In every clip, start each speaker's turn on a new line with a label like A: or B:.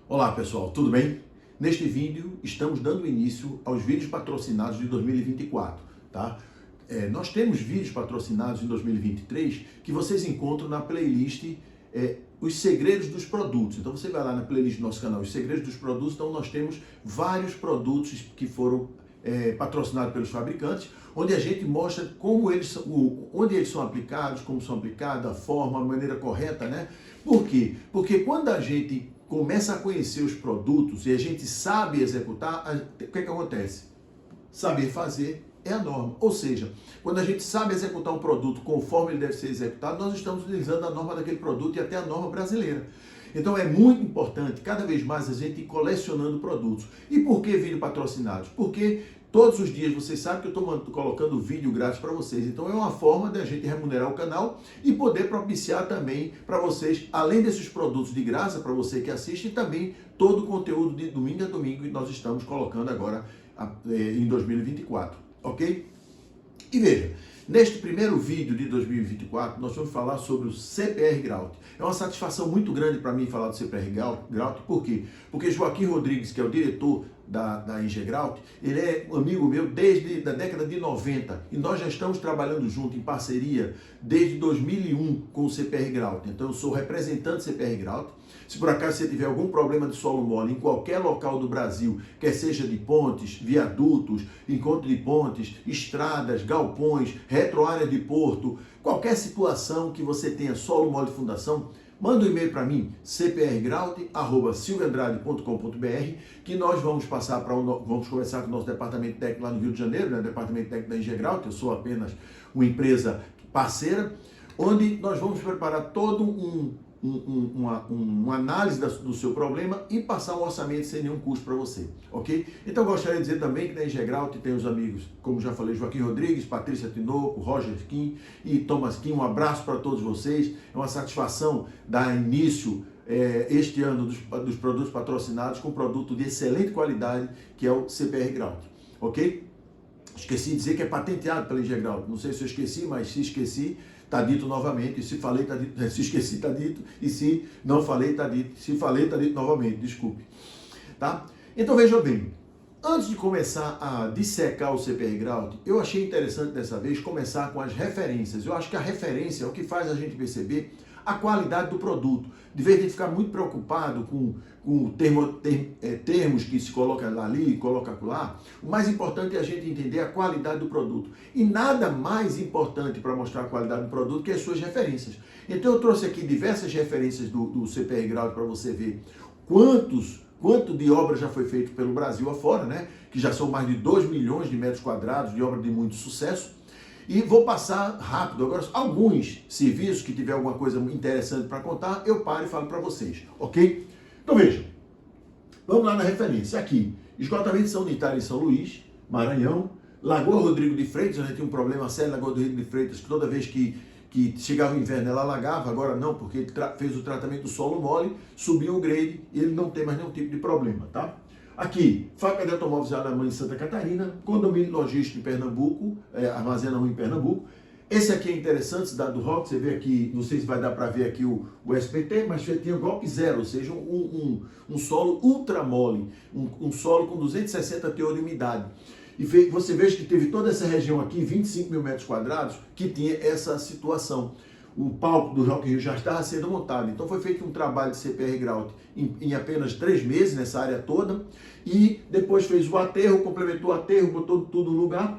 A: Olá pessoal, tudo bem? Neste vídeo estamos dando início aos vídeos patrocinados de 2024, tá? Nós temos vídeos patrocinados em 2023 que vocês encontram na playlist Os Segredos dos Produtos. Então você vai lá na playlist do nosso canal Os Segredos dos Produtos, então nós temos vários produtos que foram patrocinados pelos fabricantes, onde a gente mostra como onde eles são aplicados, como são aplicados, a forma, a maneira correta, né? Por quê? Porque quando a gente começa a conhecer os produtos e a gente sabe executar, o que acontece? Saber fazer é a norma. Ou seja, quando a gente sabe executar um produto conforme ele deve ser executado, nós estamos utilizando a norma daquele produto e até a norma brasileira. Então é muito importante, cada vez mais, a gente ir colecionando produtos. E por que vídeo patrocinados? Porque todos os dias vocês sabem que eu estou colocando vídeo grátis para vocês. Então é uma forma de a gente remunerar o canal e poder propiciar também para vocês, além desses produtos de graça para você que assiste, também todo o conteúdo de domingo a domingo que nós estamos colocando agora em 2024, ok? E veja, neste primeiro vídeo de 2024, nós vamos falar sobre o CPR Grout. É uma satisfação muito grande para mim falar do CPR Grout, por quê? Porque Joaquim Rodrigues, que é o diretor da Engie Grout, ele é um amigo meu desde a década de 90 e nós já estamos trabalhando junto em parceria desde 2001 com o CPR Grout. Então eu sou representante do CPR Grout. Se por acaso você tiver algum problema de solo mole em qualquer local do Brasil, quer seja de pontes, viadutos, encontro de pontes, estradas, galpões, retroárea de porto, qualquer situação que você tenha solo mole de fundação, manda um e-mail para mim, cprgrout@silviandrade.com.br, que nós vamos vamos conversar com o nosso departamento técnico lá no Rio de Janeiro, né? Departamento técnico da Engie Grout, eu sou apenas uma empresa parceira, onde nós vamos preparar todo uma análise do seu problema e passar um orçamento sem nenhum custo para você, ok? Então eu gostaria de dizer também que na Engie Grout tem os amigos, como já falei, Joaquim Rodrigues, Patrícia Tinoco, Roger Kim e Thomas Kim. Um abraço para todos vocês. É uma satisfação dar início este ano dos produtos patrocinados com um produto de excelente qualidade, que é o CPR Grout, ok? Esqueci de dizer que é patenteado pela Engie Grout. Não sei se eu esqueci, mas se esqueci, está dito novamente. E se falei, está dito. Se esqueci, está dito. E se não falei, está dito. Se falei, está dito novamente. Desculpe. Tá? Então veja bem. Antes de começar a dissecar o CPR Grout, eu achei interessante dessa vez começar com as referências. Eu acho que a referência é o que faz a gente perceber a qualidade do produto. De vez de ficar muito preocupado com termos que se coloca ali e coloca lá, o mais importante é a gente entender a qualidade do produto. E nada mais importante para mostrar a qualidade do produto que as suas referências. Então eu trouxe aqui diversas referências do CPR Grout para você ver quanto de obra já foi feito pelo Brasil afora, né? Que já são mais de 2 milhões de metros quadrados de obra de muito sucesso. E vou passar rápido agora alguns serviços que tiver alguma coisa interessante para contar, eu paro e falo para vocês, ok? Então veja, vamos lá na referência. Aqui, esgotamento sanitário em São Luís, Maranhão, Lagoa Rodrigo de Freitas, a gente tem um problema sério na Lagoa Rodrigo de Freitas, que toda vez que chegava o inverno ela alagava, agora não, porque ele fez o tratamento do solo mole, subiu o grade e ele não tem mais nenhum tipo de problema, tá? Aqui, fábrica de automóveis Alemã em Santa Catarina, condomínio logístico em Pernambuco, Armazena 1 em Pernambuco. Esse aqui é interessante, cidade do Rock, você vê aqui, não sei se vai dar para ver aqui o SPT, mas tinha o golpe zero, ou seja, um solo ultra mole, um solo com 260 teor de umidade. E você veja que teve toda essa região aqui, 25 mil metros quadrados, que tinha essa situação. O palco do Rock in Rio já estava sendo montado. Então foi feito um trabalho de CPR Grout em apenas 3 meses nessa área toda. E depois fez o aterro, complementou o aterro, botou tudo no lugar.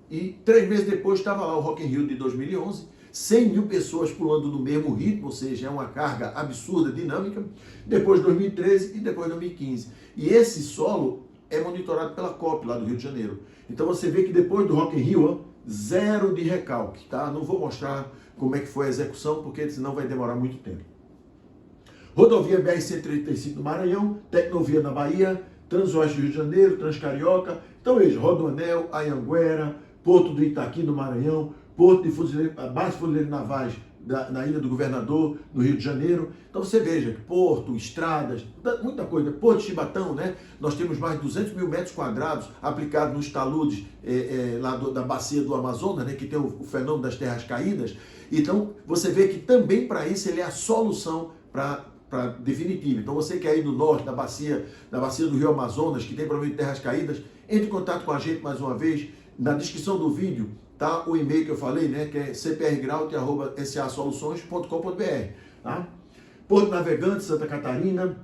A: E 3 meses depois estava lá o Rock in Rio de 2011. 100 mil pessoas pulando no mesmo ritmo, ou seja, é uma carga absurda, dinâmica. Depois 2013 e depois 2015. E esse solo é monitorado pela COP lá do Rio de Janeiro. Então você vê que depois do Rock in Rio, zero de recalque, tá? Não vou mostrar como é que foi a execução, porque senão vai demorar muito tempo. Rodovia BR-135 do Maranhão, Tecnovia na Bahia, Transoeste do Rio de Janeiro, Transcarioca. Então veja, Rodoanel, Anhanguera, Porto do Itaqui no Maranhão, Porto de Fuzileiro, Base de Fuzileiros Navais na Ilha do Governador, no Rio de Janeiro. Então você veja que porto, estradas, muita coisa. Porto de Chibatão, né? Nós temos mais de 200 mil metros quadrados aplicados nos taludes lá da bacia do Amazonas, né? Que tem o fenômeno das terras caídas. Então você vê que também para isso ele é a solução para definitiva. Então você que é aí do norte, da bacia do Rio Amazonas, que tem problema de terras caídas, entre em contato com a gente mais uma vez. Na descrição do vídeo tá o e-mail que eu falei, né, que é cprgraut@sasoluções.com.br, tá? Porto Navegante, Santa Catarina,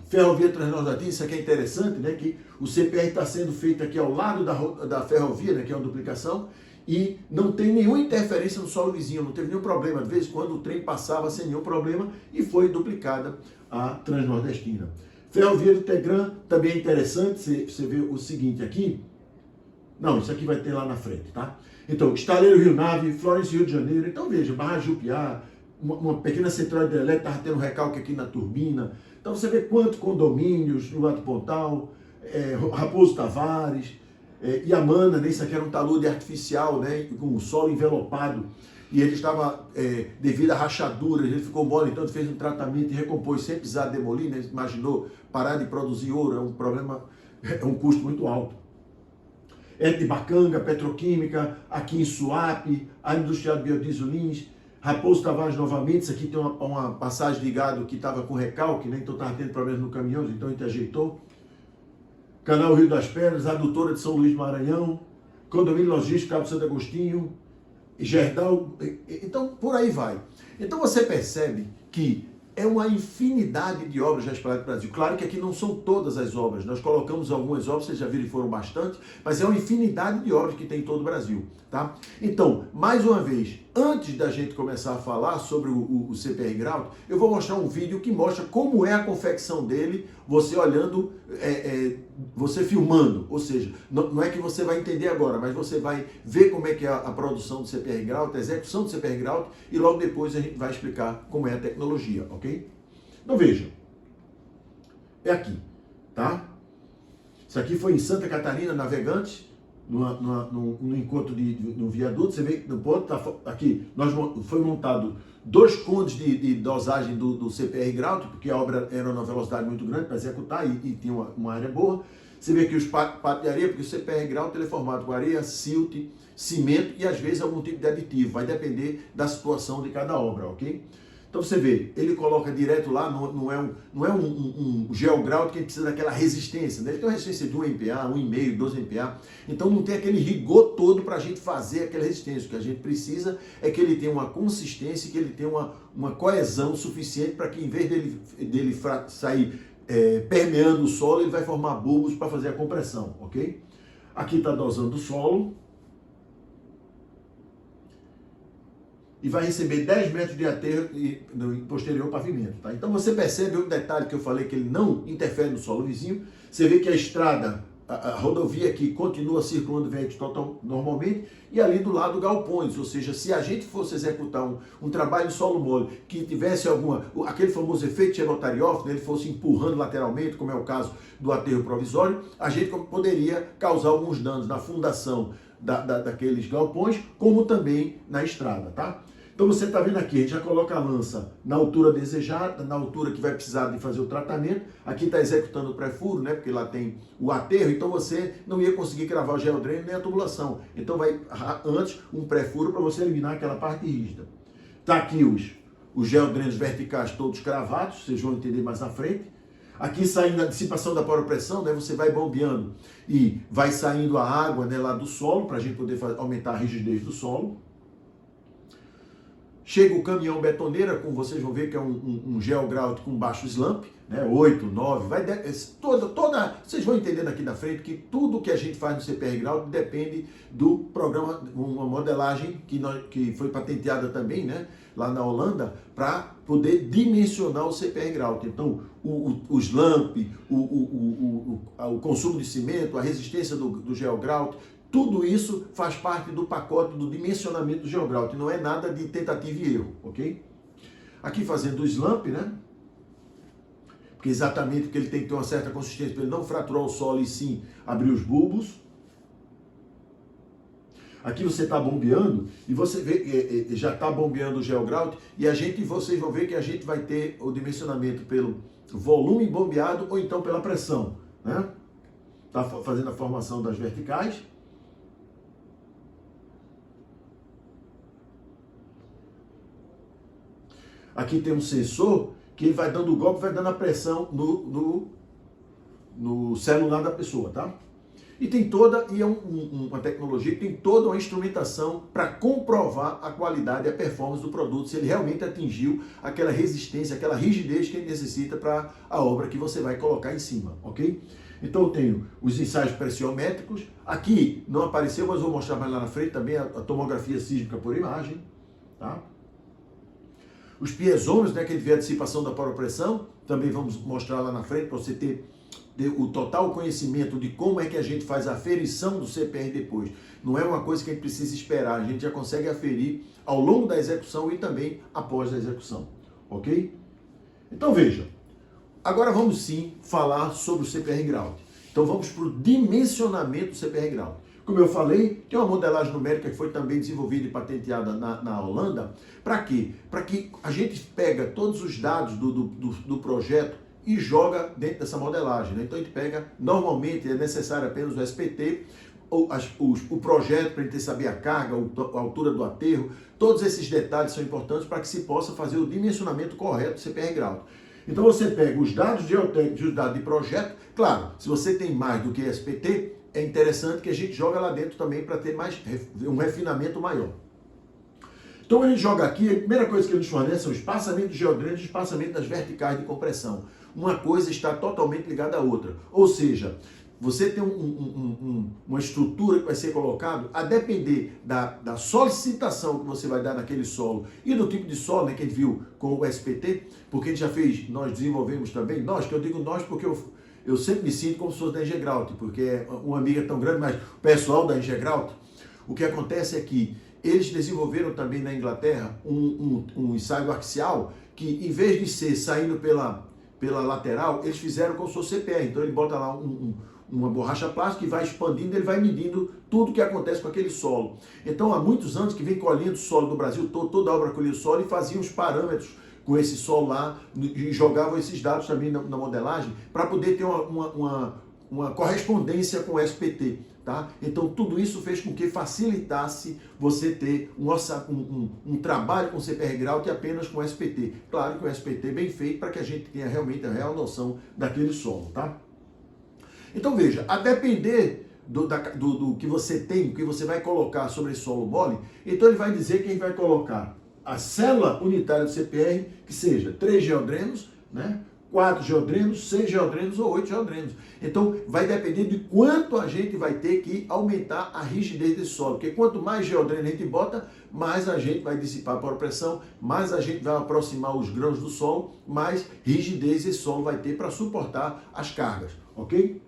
A: Ferrovia Transnordestina, isso aqui é interessante, né, que o CPR está sendo feito aqui ao lado da ferrovia, né, que é uma duplicação, e não tem nenhuma interferência no solo vizinho, não teve nenhum problema. De vez em quando o trem passava sem nenhum problema e foi duplicada a Transnordestina. Ferrovia do Tegran também é interessante, você vê o seguinte aqui. Não, isso aqui vai ter lá na frente, tá? Então, Estaleiro Rio Nave, Florence Rio de Janeiro. Então veja, Barra Jupiá, uma pequena central hidrelétrica estava tendo recalque aqui na turbina. Então você vê quantos condomínios no Alto Pontal, Raposo Tavares, Iamana, né? Isso aqui era um talude artificial, né? Com o solo envelopado. E ele estava, devido a rachaduras, ele ficou mole, então ele fez um tratamento e recompôs sem precisar demolir, né? Imaginou parar de produzir ouro, é um problema, é um custo muito alto. De Bacanga, Petroquímica, aqui em Suape, a Industrial de Biodiesel Lins, Raposo Tavares novamente, isso aqui tem uma passagem de gado que estava com recalque, né? Então estava tendo problemas no caminhão, então a gente ajeitou. Canal Rio das Pedras, Adutora de São Luís do Maranhão, Condomínio Logístico Cabo Santo Agostinho, Gerdau, então por aí vai. Então você percebe que é uma infinidade de obras já espalhadas no Brasil. Claro que aqui não são todas as obras, nós colocamos algumas obras, vocês já viram que foram bastante, mas é uma infinidade de obras que tem em todo o Brasil, tá? Então, mais uma vez, antes da gente começar a falar sobre o CPR Graut, eu vou mostrar um vídeo que mostra como é a confecção dele, você olhando, você filmando, ou seja, não é que você vai entender agora, mas você vai ver como é que é a produção do CPR Graut, a execução do CPR Graut, e logo depois a gente vai explicar como é a tecnologia, ok? Então veja, é aqui, tá? Isso aqui foi em Santa Catarina, Navegantes, no encontro no viaduto. Você vê que no ponto, tá, aqui foi montado 2 condes de dosagem do CPR Graut, porque a obra era uma velocidade muito grande para executar e tinha uma área boa. Você vê aqui os patos de areia, porque o CPR Graut ele é formado com areia, silt, cimento e às vezes algum tipo de aditivo, vai depender da situação de cada obra, ok? Então você vê, ele coloca direto lá, não é um geograut que precisa daquela resistência, né? Ele tem uma resistência de 1 MPa, 1,5, 12 MPa, então não tem aquele rigor todo para a gente fazer aquela resistência. O que a gente precisa é que ele tenha uma consistência, que ele tenha uma coesão suficiente para que em vez dele sair permeando o solo, ele vai formar bulbos para fazer a compressão, ok? Aqui está dosando o solo. E vai receber 10 metros de aterro no posterior pavimento, tá? Então você percebe o detalhe que eu falei, que ele não interfere no solo vizinho. Você vê que a estrada, a rodovia aqui continua circulando veículos normalmente, e ali do lado galpões, ou seja, se a gente fosse executar um trabalho em solo mole, que tivesse aquele famoso efeito Chemotarioff, né, ele fosse empurrando lateralmente, como é o caso do aterro provisório, a gente poderia causar alguns danos na fundação daqueles galpões, como também na estrada, tá? Então você está vendo aqui, a gente já coloca a lança na altura desejada, na altura que vai precisar de fazer o tratamento. Aqui está executando o pré-furo, né? Porque lá tem o aterro, então você não ia conseguir cravar o geodreno nem a tubulação. Então vai antes um pré-furo para você eliminar aquela parte rígida. Tá aqui os geodrenos verticais todos cravados, vocês vão entender mais na frente. Aqui saindo a dissipação da pressão, né, você vai bombeando e vai saindo a água, né, lá do solo, para a gente poder aumentar a rigidez do solo. Chega o caminhão betoneira, como vocês vão ver que é um geogrout com baixo slump, né, 8, 9, vocês vão entendendo aqui na frente que tudo que a gente faz no CPR Graut depende do programa, uma modelagem que foi patenteada também, né, lá na Holanda, para poder dimensionar o CPR Graut. Então, o slump, o consumo de cimento, a resistência do geogrout, tudo isso faz parte do pacote do dimensionamento do geogrout, não é nada de tentativa e erro, ok? Aqui fazendo o slump, né? Porque exatamente porque ele tem que ter uma certa consistência para ele não fraturar o solo e sim abrir os bulbos. Aqui você está bombeando e você vê, já está bombeando o geogrout e vocês vão ver que a gente vai ter o dimensionamento pelo volume bombeado ou então pela pressão, né? Está fazendo a formação das verticais. Aqui tem um sensor que ele vai dando o golpe, vai dando a pressão no celular da pessoa, tá? E tem toda, e é uma tecnologia que tem toda uma instrumentação para comprovar a qualidade e a performance do produto, se ele realmente atingiu aquela resistência, aquela rigidez que ele necessita para a obra que você vai colocar em cima, ok? Então eu tenho os ensaios pressiométricos, aqui não apareceu, mas vou mostrar mais lá na frente também a tomografia sísmica por imagem, tá? Os piezômetros, né, que ele vê a dissipação da pressão, também vamos mostrar lá na frente para você ter o total conhecimento de como é que a gente faz a aferição do CPR depois. Não é uma coisa que a gente precisa esperar, a gente já consegue aferir ao longo da execução e também após a execução, ok? Então veja, agora vamos sim falar sobre o CPR Grout. Então vamos para o dimensionamento do CPR Grout. Como eu falei, tem uma modelagem numérica que foi também desenvolvida e patenteada na Holanda. Para quê? Para que a gente pega todos os dados do projeto e joga dentro dessa modelagem, né? Então a gente pega, normalmente é necessário apenas o SPT, o projeto para a gente saber a carga, a altura do aterro, todos esses detalhes são importantes para que se possa fazer o dimensionamento correto do CPR Grout. Então você pega os dados geotécnicos e os dados de projeto, claro, se você tem mais do que SPT, é interessante que a gente joga lá dentro também para ter um refinamento maior. Então a gente joga aqui, a primeira coisa que ele nos fornece são o espaçamento de geodrênios e o espaçamento das verticais de compressão. Uma coisa está totalmente ligada à outra. Ou seja, você tem uma estrutura que vai ser colocado, a depender da solicitação que você vai dar naquele solo e do tipo de solo, né, que a gente viu com o SPT, porque a gente já fez, nós desenvolvemos também, que eu digo nós porque eu sempre me sinto como se fosse da Engegrout, porque é uma amiga tão grande, mas o pessoal da Engegrout, o que acontece é que eles desenvolveram também na Inglaterra um ensaio axial que, em vez de ser saindo pela lateral, eles fizeram como se fosse CPR. Então ele bota lá uma borracha plástica e vai expandindo, ele vai medindo tudo que acontece com aquele solo. Então há muitos anos que vem colhendo solo do Brasil todo, toda a obra colhia solo e fazia os parâmetros com esse solo lá e jogavam esses dados também na modelagem para poder ter uma correspondência com o SPT. Tá? Então tudo isso fez com que facilitasse você ter um trabalho com CPR Grout apenas com SPT. Claro que o SPT é bem feito para que a gente tenha realmente a real noção daquele solo. Tá? Então veja, a depender do que você tem, o que você vai colocar sobre esse solo mole, então ele vai dizer que a gente vai colocar a célula unitária do CPR, que seja 3 geodrenos, né? 4 geodrenos, 6 geodrenos ou 8 geodrenos. Então, vai depender de quanto a gente vai ter que aumentar a rigidez desse solo. Porque quanto mais geodreno a gente bota, mais a gente vai dissipar a pressão, mais a gente vai aproximar os grãos do solo, mais rigidez esse solo vai ter para suportar as cargas, ok?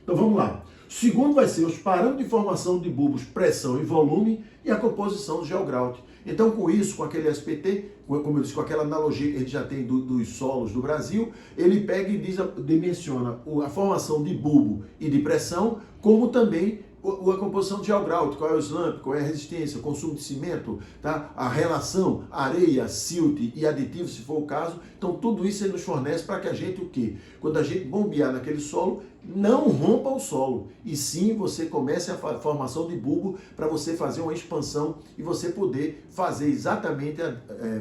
A: Então, vamos lá. O segundo vai ser os parâmetros de formação de bulbos, pressão e volume e a composição do GeoGrout. Então, com isso, com aquele SPT, como eu disse, com aquela analogia que a gente já tem dos solos do Brasil, ele pega e dimensiona a formação de bulbo e de pressão, como também a composição de GeoGrout, qual é o slump, qual é a resistência, o consumo de cimento, tá? A relação areia, silt e aditivo, se for o caso. Então, tudo isso ele nos fornece para que a gente, o quê? Quando a gente bombear naquele solo, não rompa o solo, e sim você comece a formação de bulbo para você fazer uma expansão e você poder fazer exatamente,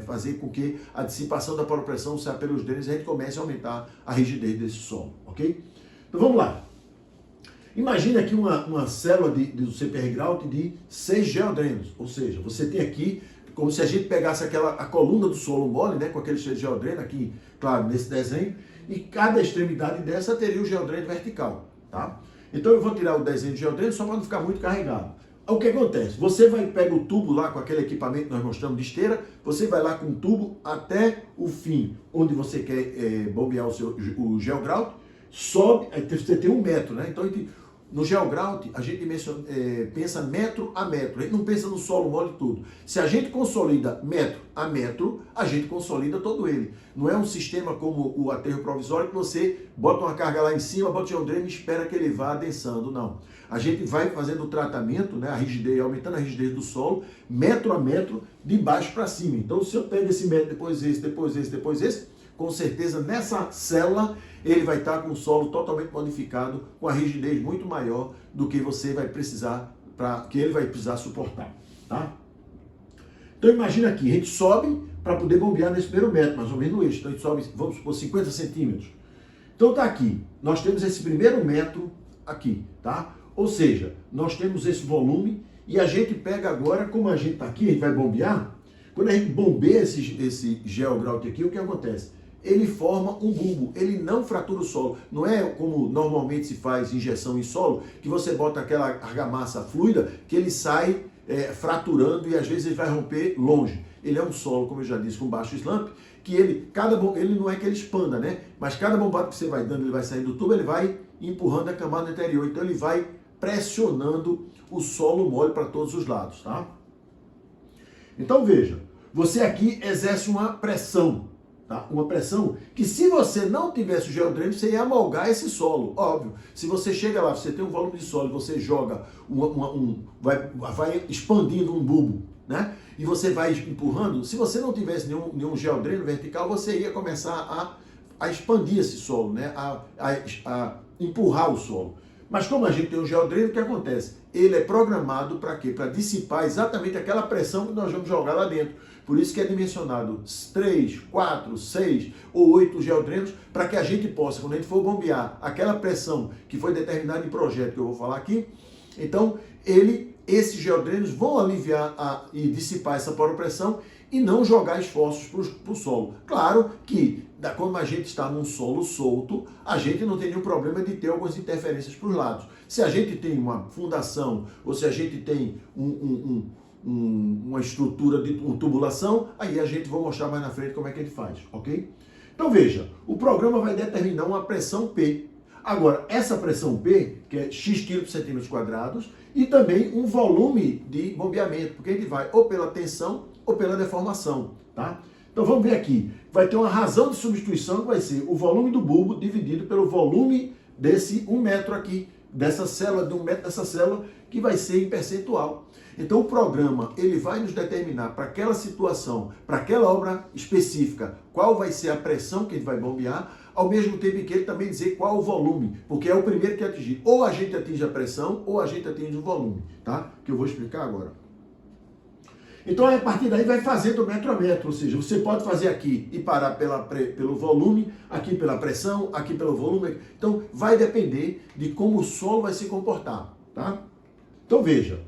A: fazer com que a dissipação da pressão saia pelos drenos e a gente comece a aumentar a rigidez desse solo, ok? Então, vamos lá. Imagine aqui uma célula do CPR Grout de 6 geodrenos, ou seja, você tem aqui, como se a gente pegasse a coluna do solo mole, né, com aquele geodreno aqui, claro, nesse desenho, e cada extremidade dessa teria o geodreno vertical, tá? Então eu vou tirar o desenho de geodreno só para não ficar muito carregado. O que acontece? Você pega o tubo lá com aquele equipamento que nós mostramos de esteira, você vai lá com o tubo até o fim, onde você quer bombear o GeoGrout, sobe, você tem 1 metro, né? Então no GeoGrout a gente pensa metro a metro, a gente não pensa no solo mole tudo. Se a gente consolida metro a metro, a gente consolida todo ele. Não é um sistema como o aterro provisório que você bota uma carga lá em cima, bota o geodreno e espera que ele vá adensando, não. A gente vai fazendo o tratamento, né, a rigidez, aumentando a rigidez do solo, metro a metro, de baixo para cima. Então se eu pego esse metro, depois esse, depois esse, depois esse, com certeza nessa célula ele vai estar com o solo totalmente modificado, com a rigidez muito maior do que você vai precisar, que ele vai precisar suportar, tá? Então imagina aqui, a gente sobe para poder bombear nesse primeiro metro, mais ou menos no eixo. Então a gente sobe, vamos supor, 50 centímetros. Então tá aqui, nós temos esse primeiro metro aqui, tá? Ou seja, nós temos esse volume e a gente pega agora, como a gente tá aqui, a gente vai bombear, quando a gente bombeia esse geogrout aqui, o que acontece? Ele forma um bulbo, ele não fratura o solo. Não é como normalmente se faz injeção em solo, que você bota aquela argamassa fluida, que ele sai fraturando e às vezes ele vai romper longe. Ele é um solo, como eu já disse, com baixo slump, que ele não é que ele expanda, né? Mas cada bombada que você vai dando, ele vai saindo do tubo, ele vai empurrando a camada anterior. Então ele vai pressionando o solo mole para todos os lados, tá? Então veja, você aqui exerce uma pressão, tá? Uma pressão que se você não tivesse o geodreno, você ia amalgar esse solo, óbvio. Se você chega lá, você tem um volume de solo, você joga, vai expandindo um bulbo, né? E você vai empurrando, se você não tivesse nenhum geodreno vertical, você ia começar a expandir esse solo, né? A empurrar o solo. Mas como a gente tem um geodreno, o que acontece? Ele é programado para quê? Para dissipar exatamente aquela pressão que nós vamos jogar lá dentro. Por isso que é dimensionado 3, 4, 6 ou 8 geodrenos, para que a gente possa, quando a gente for bombear aquela pressão que foi determinada em projeto, que eu vou falar aqui, então esses geodrenos vão aliviar e dissipar essa pressão e não jogar esforços para o solo. Claro que, como a gente está num solo solto, a gente não tem nenhum problema de ter algumas interferências para os lados. Se a gente tem uma fundação, ou se a gente tem uma estrutura de tubulação, aí a gente vai mostrar mais na frente como é que ele faz, ok? Então veja, o programa vai determinar uma pressão P. Agora, essa pressão P, que é X kg por centímetros quadrados, e também um volume de bombeamento, porque ele vai ou pela tensão ou pela deformação, tá? Então vamos ver aqui, vai ter uma razão de substituição que vai ser o volume do bulbo dividido pelo volume desse 1 metro aqui, dessa célula, de 1 metro dessa célula, que vai ser em percentual. Então o programa, ele vai nos determinar para aquela situação, para aquela obra específica, qual vai ser a pressão que ele vai bombear, ao mesmo tempo que ele também dizer qual o volume, porque é o primeiro que atingir. Ou a gente atinge a pressão, ou a gente atinge o volume, tá? Que eu vou explicar agora. Então, a partir daí, vai fazendo metro a metro, ou seja, você pode fazer aqui e parar pelo volume, aqui pela pressão, aqui pelo volume. Então, vai depender de como o solo vai se comportar, tá? Então, veja,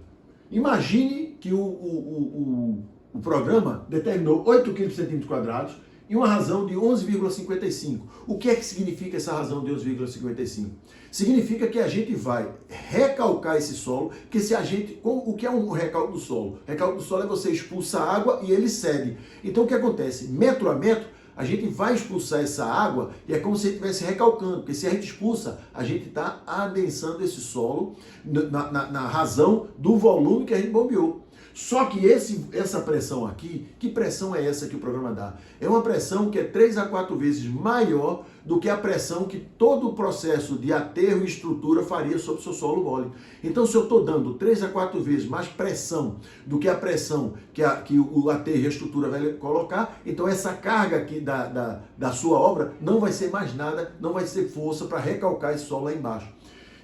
A: imagine que o programa determinou 8 kg por centímetro quadrados e uma razão de 11,55. O que é que significa essa razão de 11,55? Significa que a gente vai recalcar esse solo, que se a gente... O que é um recalque do solo? Recalque do solo é você expulsa a água e ele cede. Então o que acontece? Metro a metro, a gente vai expulsar essa água e é como se ele estivesse recalcando, porque se a gente expulsa, a gente está adensando esse solo na razão do volume que a gente bombeou. Só que essa pressão aqui, que pressão é essa que o programa dá? É uma pressão que é 3 a 4 vezes maior do que a pressão que todo o processo de aterro e estrutura faria sobre o seu solo mole. Então, se eu estou dando 3 a 4 vezes mais pressão do que a pressão que o aterro e a estrutura vai colocar, então essa carga aqui da sua obra não vai ser mais nada, não vai ser força para recalcar esse solo lá embaixo.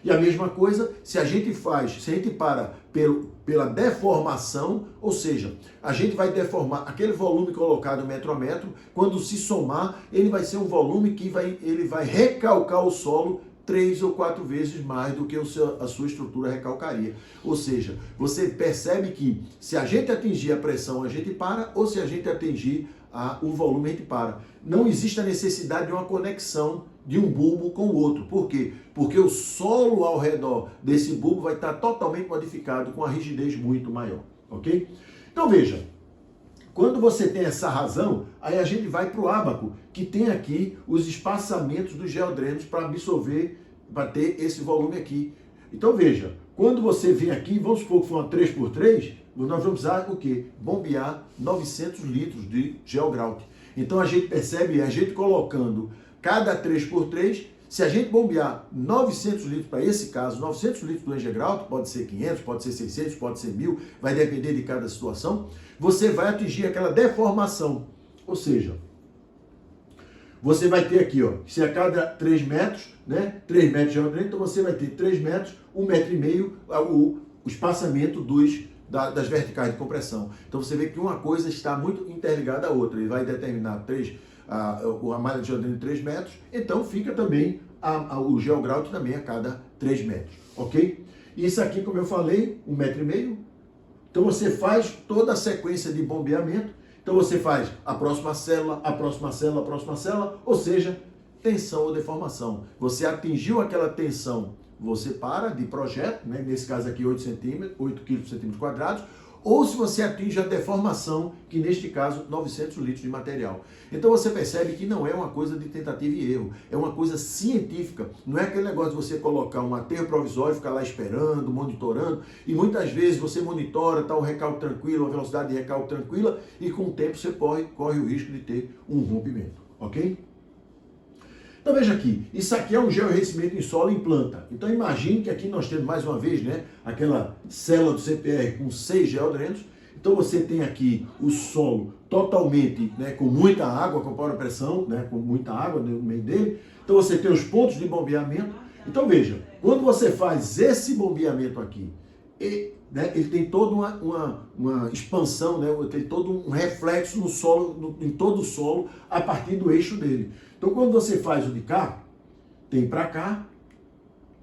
A: E a mesma coisa, se a gente para pela deformação, ou seja, a gente vai deformar aquele volume colocado metro a metro, quando se somar, ele vai ser um volume que ele vai recalcar o solo 3 ou 4 vezes mais do que a sua estrutura recalcaria. Ou seja, você percebe que se a gente atingir a pressão, a gente para, ou se a gente atingir o volume, a gente para. Não existe a necessidade de uma conexão de um bulbo com o outro. Por quê? Porque o solo ao redor desse bulbo vai estar totalmente modificado com a rigidez muito maior, ok? Então veja, quando você tem essa razão, aí a gente vai para o ábaco, que tem aqui os espaçamentos dos geodrenos para absorver, para ter esse volume aqui. Então veja, quando você vem aqui, vamos supor que for uma 3x3, nós vamos precisar o quê? Bombear 900 litros de geogrout. Então a gente percebe, a gente colocando cada 3x3, se a gente bombear 900 litros para esse caso, 900 litros do Engegrout, pode ser 500, pode ser 600, pode ser 1000, vai depender de cada situação, você vai atingir aquela deformação. Ou seja, você vai ter aqui, ó, se a cada 3 metros, né, 3 metros de geodreno, então você vai ter 3 metros, 1,5 metro, o espaçamento das verticais de compressão. Então você vê que uma coisa está muito interligada à outra. Ele vai determinar a malha de geodreno de 3 metros, então fica também o geogrout também a cada 3 metros, ok? Isso aqui, como eu falei, 1,5 metro. Então você faz toda a sequência de bombeamento. Então você faz a próxima célula, a próxima célula, a próxima célula, ou seja, tensão ou deformação. Você atingiu aquela tensão, você para de projeto, né? Nesse caso aqui 8 kg por centímetro quadrados, ou se você atinge a deformação, que neste caso 900 litros de material. Então você percebe que não é uma coisa de tentativa e erro, é uma coisa científica. Não é aquele negócio de você colocar um aterro provisório, ficar lá esperando, monitorando, e muitas vezes você monitora, está um recalque tranquilo, uma velocidade de recalque tranquila, e com o tempo você corre o risco de ter um rompimento, ok? Então veja aqui, isso aqui é um geoenriquecimento em solo em planta. Então imagine que aqui nós temos mais uma vez, né, aquela célula do CPR com 6 geodrenos. Então você tem aqui o solo totalmente, né, com muita água, com power pressão, né, com muita água no meio dele. Então você tem os pontos de bombeamento. Então veja, quando você faz esse bombeamento aqui, ele tem toda uma expansão, né, tem todo um reflexo no solo, em todo o solo, a partir do eixo dele. Então, quando você faz o de cá, tem para cá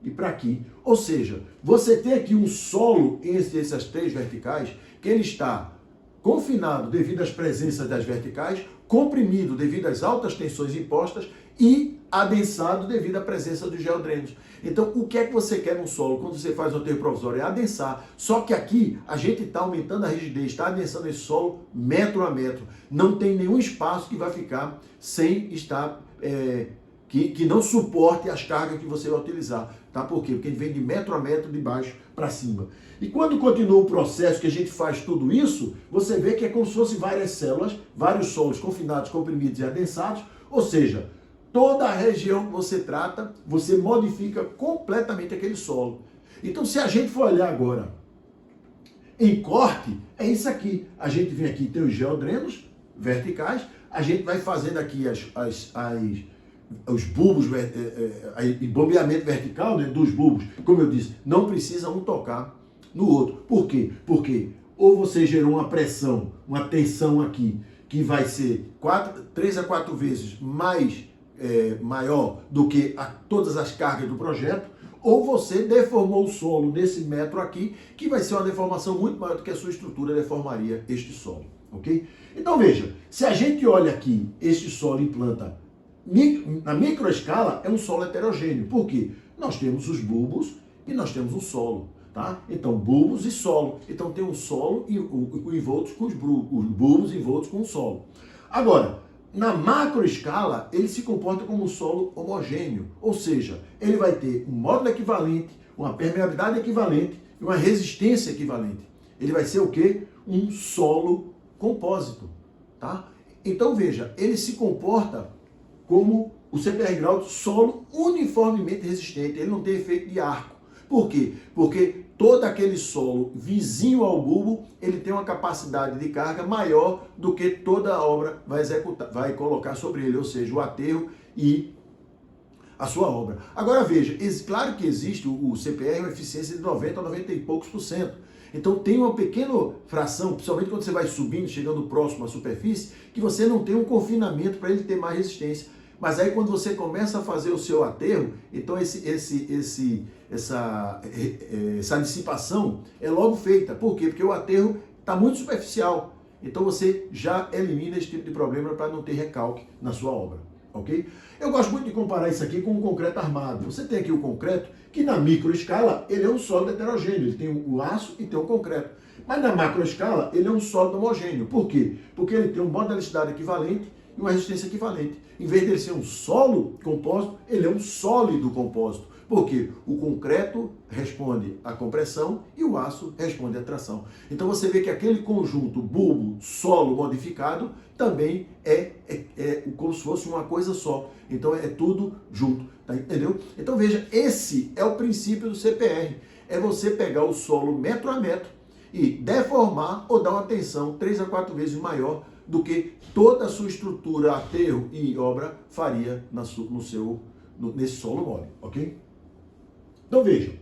A: e para aqui. Ou seja, você tem aqui um solo entre essas 3 verticais, que ele está confinado devido às presenças das verticais, comprimido devido às altas tensões impostas e adensado devido à presença dos geodrenos. Então, o que é que você quer no solo quando você faz o aterro provisório? É adensar. Só que aqui a gente está aumentando a rigidez, está adensando esse solo metro a metro. Não tem nenhum espaço que vai ficar sem estar, que não suporte as cargas que você vai utilizar. Tá? Por quê? Porque ele vem de metro a metro, de baixo para cima. E quando continua o processo que a gente faz tudo isso, você vê que é como se fossem várias células, vários solos confinados, comprimidos e adensados, ou seja, toda a região que você trata, você modifica completamente aquele solo. Então, se a gente for olhar agora em corte, é isso aqui. A gente vem aqui, tem os geodrenos verticais, a gente vai fazendo aqui os bulbos, bombeamento vertical, né, dos bulbos. Como eu disse, não precisa um tocar no outro. Por quê? Porque ou você gerou uma pressão, uma tensão aqui, que vai ser 3 a 4 vezes mais maior do que todas as cargas do projeto, ou você deformou o solo nesse metro aqui, que vai ser uma deformação muito maior do que a sua estrutura deformaria este solo, ok? Então veja, se a gente olha aqui este solo em planta na microescala, é um solo heterogêneo. Por quê? Nós temos os bulbos e nós temos um solo, tá? Então, bulbos e solo. Então tem um solo envoltos com os bulbos envoltos com o solo. Agora, na macroescala, ele se comporta como um solo homogêneo, ou seja, ele vai ter um módulo equivalente, uma permeabilidade equivalente e uma resistência equivalente. Ele vai ser o quê? Um solo compósito, tá? Então veja, ele se comporta como o CPR Grout, solo uniformemente resistente, ele não tem efeito de arco. Por quê? Porque todo aquele solo vizinho ao bulbo, ele tem uma capacidade de carga maior do que toda a obra vai colocar sobre ele, ou seja, o aterro e a sua obra. Agora veja, claro que existe o CPR, uma eficiência de 90 a 90 e poucos %. Então tem uma pequena fração, principalmente quando você vai subindo, chegando próximo à superfície, que você não tem um confinamento para ele ter mais resistência. Mas aí quando você começa a fazer o seu aterro, então essa dissipação é logo feita. Por quê? Porque o aterro está muito superficial. Então você já elimina esse tipo de problema para não ter recalque na sua obra. Ok? Eu gosto muito de comparar isso aqui com o concreto armado. Você tem aqui o concreto, que na microescala ele é um sólido heterogêneo. Ele tem o aço e tem o concreto. Mas na macroescala ele é um sólido homogêneo. Por quê? Porque ele tem uma modalicidade equivalente e uma resistência equivalente. Em vez de ele ser um solo compósito, ele é um sólido compósito. Porque o concreto responde à compressão e o aço responde à tração. Então você vê que aquele conjunto bulbo-solo modificado também é como se fosse uma coisa só. Então é tudo junto, tá? Entendeu? Então veja, esse é o princípio do CPR. É você pegar o solo metro a metro e deformar ou dar uma tensão 3 a 4 vezes maior do que toda a sua estrutura, aterro e obra faria nesse solo mole, ok? Então veja,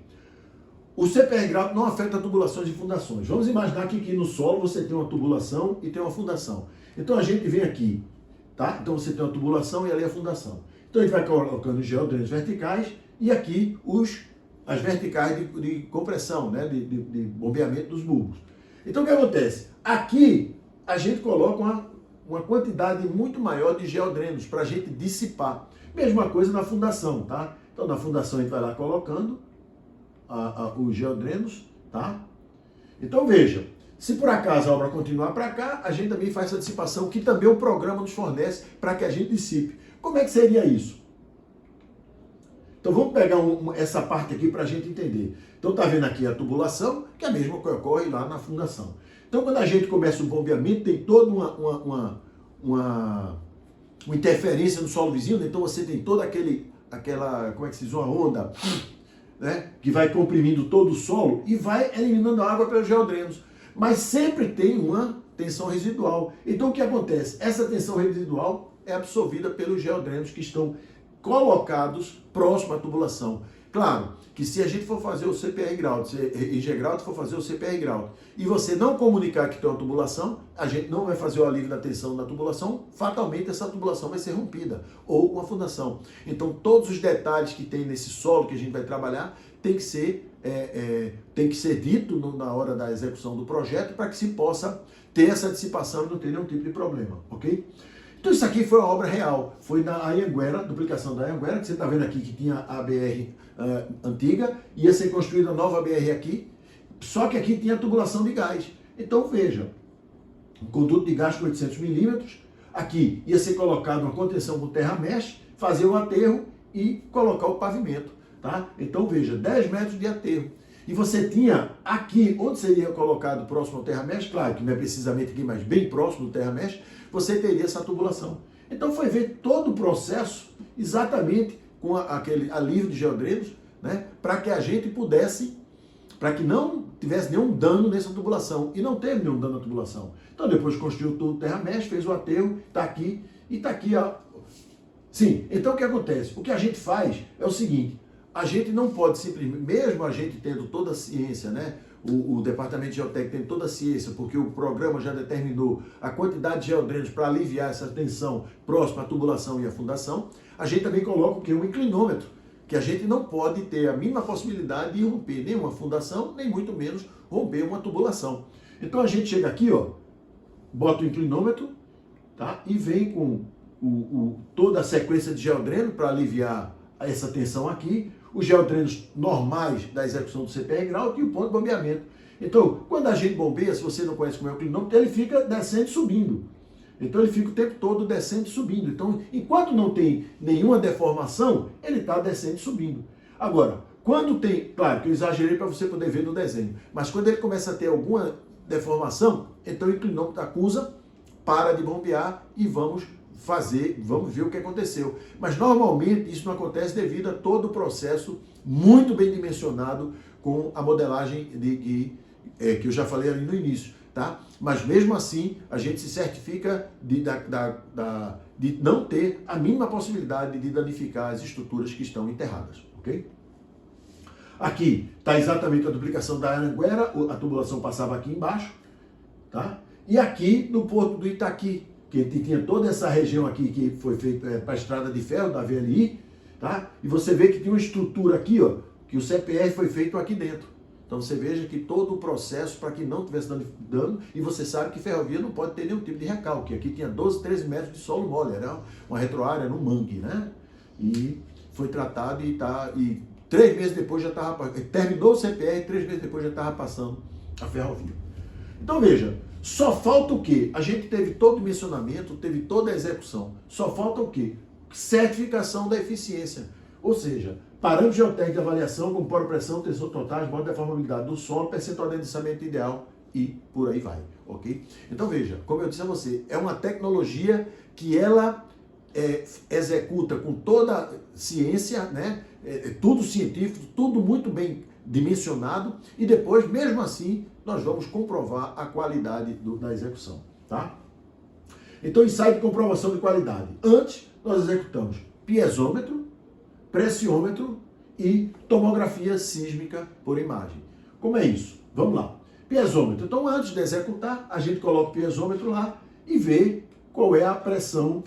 A: o CPR Grout não afeta tubulações e fundações. Vamos imaginar que aqui no solo você tem uma tubulação e tem uma fundação. Então a gente vem aqui, tá? Então você tem uma tubulação e ali a fundação. Então a gente vai colocando os geodrenos verticais e aqui as verticais de compressão, né? de bombeamento dos bulbos. Então o que acontece? Aqui a gente coloca uma quantidade muito maior de geodrenos para a gente dissipar. Mesma coisa na fundação, tá? Então na fundação a gente vai lá colocando os geodrenos, tá? Então veja, se por acaso a obra continuar para cá, a gente também faz essa dissipação, que também o programa nos fornece para que a gente dissipe. Como é que seria isso? Então vamos pegar essa parte aqui para a gente entender. Então tá vendo aqui a tubulação, que é a mesma que ocorre lá na fundação. Então quando a gente começa o bombeamento, tem toda uma interferência no solo vizinho, então você tem toda aquela, como é que se diz, uma onda, né, que vai comprimindo todo o solo e vai eliminando a água pelos geodrenos. Mas sempre tem uma tensão residual. Então o que acontece? Essa tensão residual é absorvida pelos geodrenos que estão colocados próximo à tubulação. Claro que se a gente for fazer o CPR Grout, se IG Grout for fazer o CPR Grout, e você não comunicar que tem uma tubulação, a gente não vai fazer o alívio da tensão na tubulação, fatalmente essa tubulação vai ser rompida, ou uma fundação. Então todos os detalhes que tem nesse solo que a gente vai trabalhar tem que ser dito na hora da execução do projeto para que se possa ter essa dissipação e não ter nenhum tipo de problema, ok? Então isso aqui foi uma obra real, foi na Anhanguera, duplicação da Anhanguera, que você está vendo aqui que tinha a BR antiga, ia ser construída a nova BR aqui, só que aqui tinha tubulação de gás. Então veja, um conduto de gás com 800 milímetros, aqui ia ser colocado uma contenção com terra mesh, fazer o aterro e colocar o pavimento, tá? Então veja, 10 metros de aterro. E você tinha aqui, onde seria colocado próximo ao terra mesh, claro que não é precisamente aqui, mas bem próximo do terra mesh, você teria essa tubulação. Então foi ver todo o processo exatamente com aquele alívio de geodrenos, né, para que a gente pudesse, para que não tivesse nenhum dano nessa tubulação. E não teve nenhum dano na tubulação. Então depois construiu tudo o terra mesh, fez o aterro, está aqui, e está aqui, ó. Sim, então o que acontece? O que a gente faz é o seguinte, a gente não pode simplesmente, mesmo a gente tendo toda a ciência, né? O Departamento de Geotécnica tem toda a ciência, porque o programa já determinou a quantidade de geodrenos para aliviar essa tensão próxima à tubulação e à fundação, a gente também coloca o quê? Um inclinômetro, que a gente não pode ter a mínima possibilidade de romper nem uma fundação, nem muito menos romper uma tubulação. Então a gente chega aqui, ó, bota o inclinômetro, tá? E vem com toda a sequência de geodreno para aliviar essa tensão aqui, os geodrenos normais da execução do CPR Grout e o ponto de bombeamento. Então, quando a gente bombeia, se você não conhece como é o inclinômetro, ele fica descendo e subindo. Então ele fica o tempo todo descendo e subindo. Então, enquanto não tem nenhuma deformação, ele está descendo e subindo. Agora, quando tem, claro que eu exagerei para você poder ver no desenho, mas quando ele começa a ter alguma deformação, então o inclinômetro acusa, para de bombear e vamos ver o que aconteceu. Mas normalmente isso não acontece devido a todo o processo muito bem dimensionado com a modelagem que eu já falei ali no início, tá? Mas mesmo assim a gente se certifica de não ter a mínima possibilidade de danificar as estruturas que estão enterradas, ok? Aqui está exatamente a duplicação da Anhanguera, a tubulação passava aqui embaixo, tá? E aqui no Porto do Itaqui, que tinha toda essa região aqui que foi feita para a estrada de ferro da VLI, tá? E você vê que tem uma estrutura aqui, ó, que o CPR foi feito aqui dentro. Então você veja que todo o processo para que não tivesse dano, e você sabe que ferrovia não pode ter nenhum tipo de recalque. Aqui tinha 12, 13 metros de solo mole, era uma retroárea no mangue, né? E foi tratado e 3 meses depois já estava, terminou o CPR, 3 meses depois já estava passando a ferrovia. Então veja, só falta o quê? A gente teve todo o dimensionamento, teve toda a execução. Só falta o quê? Certificação da eficiência. Ou seja, parâmetros geotécnicos de avaliação, como poro pressão, tensor totais, modo de deformabilidade do solo, percentual de adensamento ideal e por aí vai, ok? Então veja, como eu disse a você, é uma tecnologia que ela executa com toda a ciência, né? Tudo científico, tudo muito bem dimensionado, e depois, mesmo assim, nós vamos comprovar a qualidade da execução, tá? Então, ensaio de comprovação de qualidade. Antes, nós executamos piezômetro, pressiômetro e tomografia sísmica por imagem. Como é isso? Vamos lá. Piezômetro. Então, antes de executar, a gente coloca o piezômetro lá e vê qual é a pressão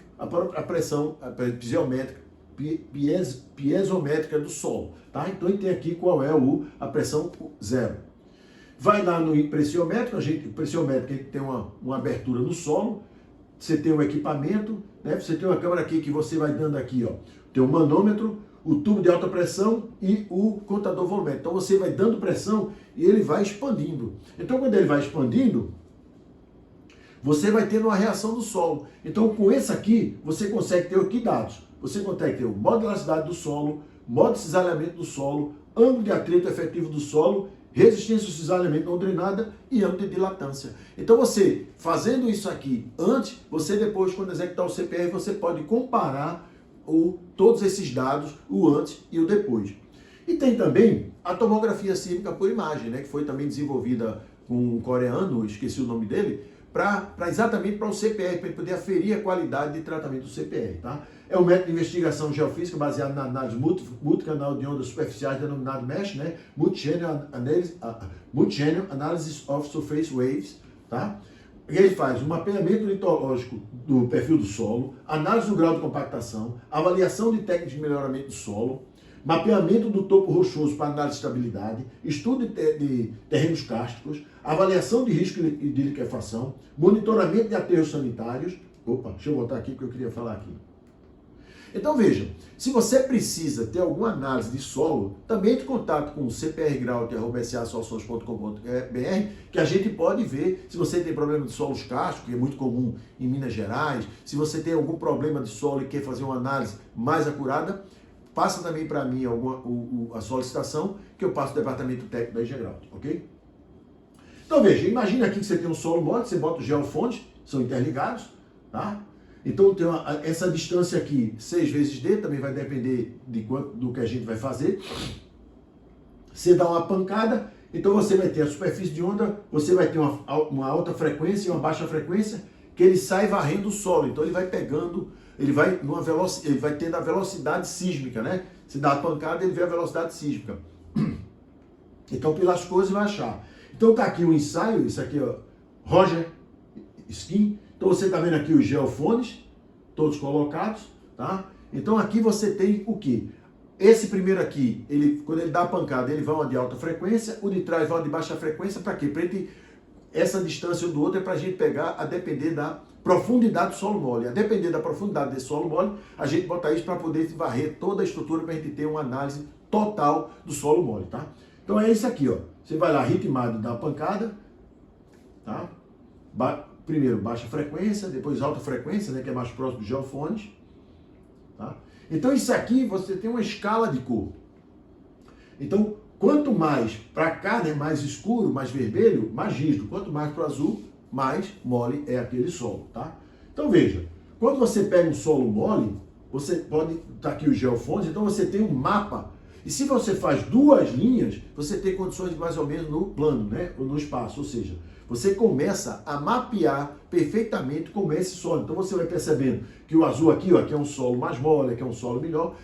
A: piezométrica do solo. Tá? Então, a gente tem aqui qual é a pressão zero. Vai lá no pressiométrico, a gente tem uma abertura no solo, você tem um equipamento, né? Você tem uma câmera aqui que você vai dando aqui, ó, tem um manômetro, o tubo de alta pressão e o contador volumétrico. Então você vai dando pressão e ele vai expandindo. Então quando ele vai expandindo, você vai tendo uma reação do solo. Então com esse aqui, você consegue ter aqui dados. Você consegue ter o modo de elasticidade do solo, modo de cisalhamento do solo, ângulo de atrito efetivo do solo, resistência ao cisalhamento não drenada e ângulo de dilatância. Então você, fazendo isso aqui antes, você depois, quando executar o CPR, você pode comparar todos esses dados, o antes e o depois. E tem também a tomografia sísmica por imagem, né, que foi também desenvolvida com um coreano, esqueci o nome dele, exatamente para o CPR, para ele poder aferir a qualidade de tratamento do CPR. Tá? É um método de investigação geofísica baseado na análise multicanal de ondas superficiais, denominado MESH, né? Multi-Channel Analysis of Surface Waves. Tá? Ele faz um mapeamento litológico do perfil do solo, análise do grau de compactação, avaliação de técnicas de melhoramento do solo, mapeamento do topo rochoso para análise de estabilidade, estudo de terrenos kársticos, avaliação de risco de liquefação, monitoramento de aterros sanitários. Opa, deixa eu voltar aqui porque eu queria falar aqui. Então veja, se você precisa ter alguma análise de solo, também entre em contato com o cprgrout@soluções.com.br, que a gente pode ver se você tem problema de solos cársticos, que é muito comum em Minas Gerais, se você tem algum problema de solo e quer fazer uma análise mais acurada, passa também para mim a solicitação, que eu passo o departamento técnico da Engegraut, ok? Então veja, imagina aqui que você tem um solo mole, você bota os geofontes, são interligados, tá? Então tem essa distância aqui, 6 vezes D, também vai depender do que a gente vai fazer. Você dá uma pancada, então você vai ter a superfície de onda, você vai ter uma alta frequência e uma baixa frequência, que ele sai varrendo o solo. Então ele vai pegando, ele vai tendo a velocidade sísmica, né? Se dá a pancada, ele vê a velocidade sísmica. Então pelas coisas vai achar. Então tá aqui o ensaio, isso aqui ó, Roger Skin. Então você está vendo aqui os geofones, todos colocados, tá? Então aqui você tem o que? Esse primeiro aqui, quando ele dá a pancada, ele vai uma de alta frequência, o de trás vai uma de baixa frequência, para quê? Essa distância um do outro é para a gente pegar, a depender da profundidade do solo mole. A depender da profundidade desse solo mole, a gente botar isso para poder varrer toda a estrutura, para a gente ter uma análise total do solo mole, tá? Então é isso aqui, ó. Você vai lá, ritmado, dá a pancada, tá? Primeiro baixa frequência, depois alta frequência, né, que é mais próximo dos geofones. Tá? Então isso aqui você tem uma escala de cor. Então quanto mais para cá, né, mais escuro, mais vermelho, mais rígido. Quanto mais para o azul, mais mole é aquele solo. Tá? Então veja, quando você pega um solo mole, você pode, tá aqui os geofones, então você tem um mapa. E se você faz 2 linhas, você tem condições mais ou menos no plano, né, ou no espaço, ou seja, você começa a mapear perfeitamente como é esse solo. Então você vai percebendo que o azul aqui, ó, aqui é um solo mais mole, aqui é um solo melhor.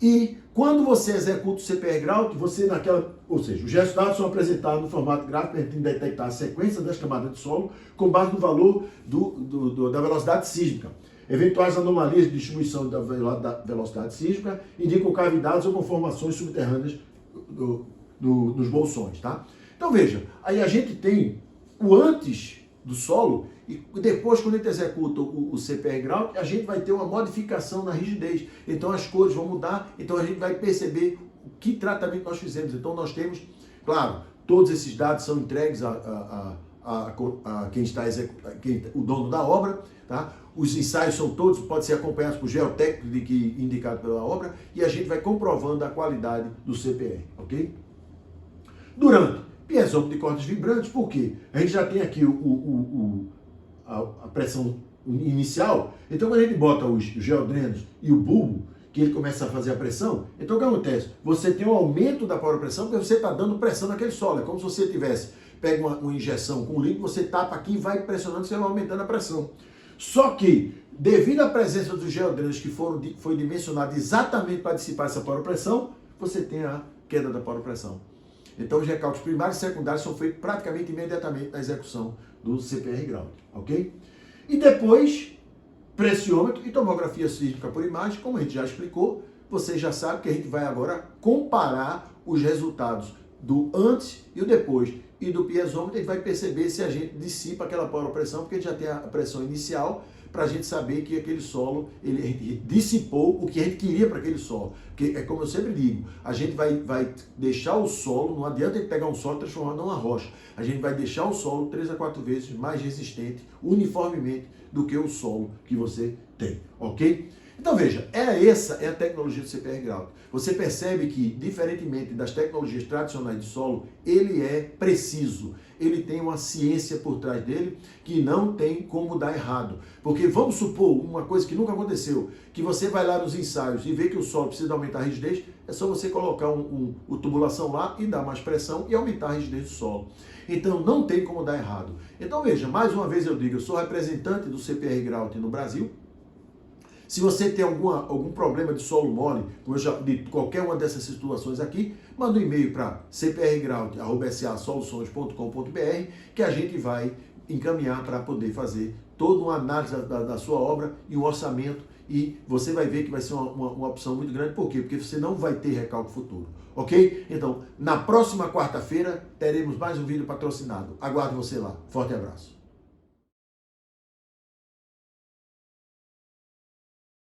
A: E quando você executa o CPR Grout, ou seja, os resultados são apresentados no formato gráfico para a gente detectar a sequência das camadas de solo com base no valor da velocidade sísmica. Eventuais anomalias de distribuição da velocidade sísmica indicam cavidades ou conformações subterrâneas nos bolsões, tá? Então veja, aí a gente tem o antes do solo e depois, quando a gente executa o CPR Grout, a gente vai ter uma modificação na rigidez. Então as cores vão mudar, então a gente vai perceber que tratamento nós fizemos. Então nós temos, claro, todos esses dados são entregues a quem está executando, o dono da obra, tá? Os ensaios são todos, podem ser acompanhados por geotécnico indicado pela obra, e a gente vai comprovando a qualidade do CPR, ok? Durante piezômetro de cordas vibrantes, por quê? A gente já tem aqui a pressão inicial, então quando a gente bota os geodrenos e o bulbo, que ele começa a fazer a pressão, então o que acontece? Você tem um aumento da pressão, porque você está dando pressão naquele solo, é como se você pega uma injeção com líquido, você tapa aqui e vai pressionando, você vai aumentando a pressão. Só que, devido à presença dos geodrenos que foi dimensionado exatamente para dissipar essa pressão, você tem a queda da paropressão. Então, os recálculos primários e secundários são feitos praticamente imediatamente na execução do CPR hidráulico, ok? E depois, pressiômetro e tomografia sísmica por imagem, como a gente já explicou, você já sabe que a gente vai agora comparar os resultados do antes e o depois. E do piezômetro, a gente vai perceber se a gente dissipa aquela paropressão, porque a gente já tem a pressão inicial, para a gente saber que aquele solo, ele dissipou o que a gente queria para aquele solo. Porque é como eu sempre digo, a gente vai deixar o solo, não adianta a gente pegar um solo e transformar numa rocha. A gente vai deixar o solo 3 a 4 vezes mais resistente, uniformemente, do que o solo que você tem, ok? Então veja, essa é a tecnologia do CPR hidráulico. Você percebe que, diferentemente das tecnologias tradicionais de solo, ele é preciso. Ele tem uma ciência por trás dele que não tem como dar errado. Porque vamos supor uma coisa que nunca aconteceu, que você vai lá nos ensaios e vê que o solo precisa aumentar a rigidez, é só você colocar uma tubulação lá e dar mais pressão e aumentar a rigidez do solo. Então não tem como dar errado. Então veja, mais uma vez eu digo, eu sou representante do CPR hidráulico no Brasil. Se você tem algum problema de solo mole, como eu já de qualquer uma dessas situações aqui, manda um e-mail para cprhidráulico@sasoluções.com.br que a gente vai encaminhar para poder fazer toda uma análise da sua obra e um orçamento, e você vai ver que vai ser uma opção muito grande. Por quê? Porque você não vai ter recalque futuro, ok? Então, na próxima quarta-feira, teremos mais um vídeo patrocinado. Aguardo você lá. Forte abraço.